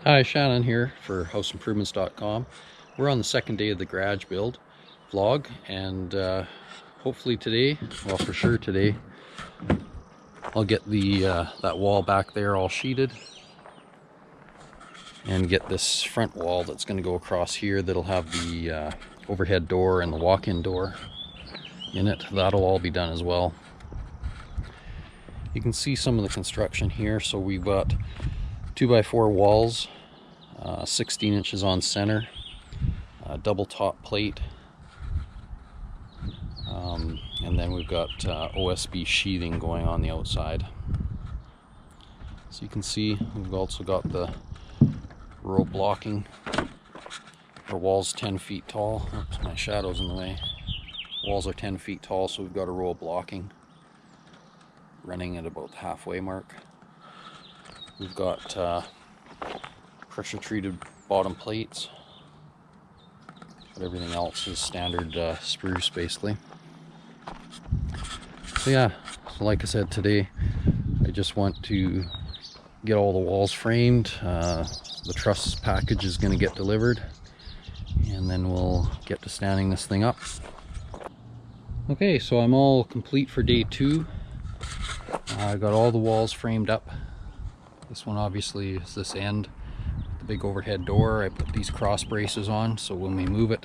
Hi, Shannon here for houseimprovements.com. We're on the second day of the garage build vlog, and hopefully today, well for sure today, I'll get the that wall back there all sheeted and get this front wall that's going to go across here that'll have the overhead door and the walk-in door in it. That'll all be done as well. You can see some of the construction here. So we've got 2x4 walls, 16 inches on center, double top plate, and then we've got OSB sheathing going on the outside. So you can see we've also got the row blocking. Our wall's 10 feet tall. Oops, my shadow's in the way. Walls are 10 feet tall, so we've got a row of blocking running at about the halfway mark. We've got pressure treated bottom plates, but everything else is standard spruce basically. So yeah, so like I said, today I just want to get all the walls framed. The truss package is going to get delivered, and then we'll get to standing this thing up. Okay, so I'm all complete for day 2. I got all the walls framed up. This one obviously is this end, the big overhead door. I put these cross braces on so when we move it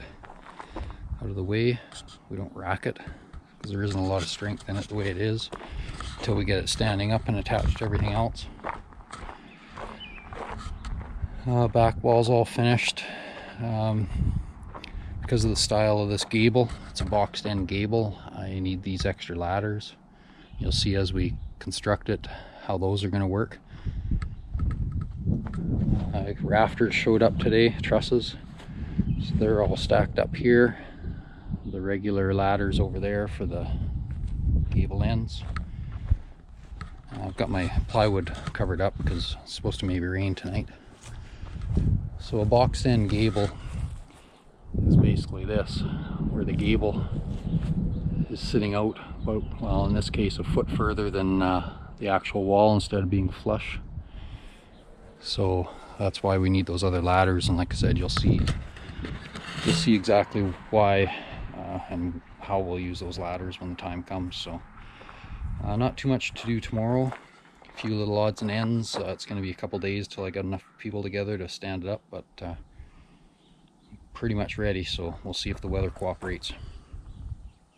out of the way, we don't rack it, because there isn't a lot of strength in it the way it is until we get it standing up and attached to everything else. Back wall's all finished. Because of the style of this gable, it's a boxed end gable, I need these extra ladders. You'll see as we construct it how those are going to work. Rafters showed up today, trusses, so they're all stacked up here. The regular ladders over there for the gable ends. I've got my plywood covered up because it's supposed to maybe rain tonight. So a boxed end gable is basically this, where the gable is sitting out about, well in this case, a foot further than the actual wall instead of being flush. So that's why we need those other ladders, and like I said, you'll see exactly why and how we'll use those ladders when the time comes. So not too much to do tomorrow, a few little odds and ends. It's going to be a couple days till I get enough people together to stand it up, but pretty much ready, so we'll see if the weather cooperates.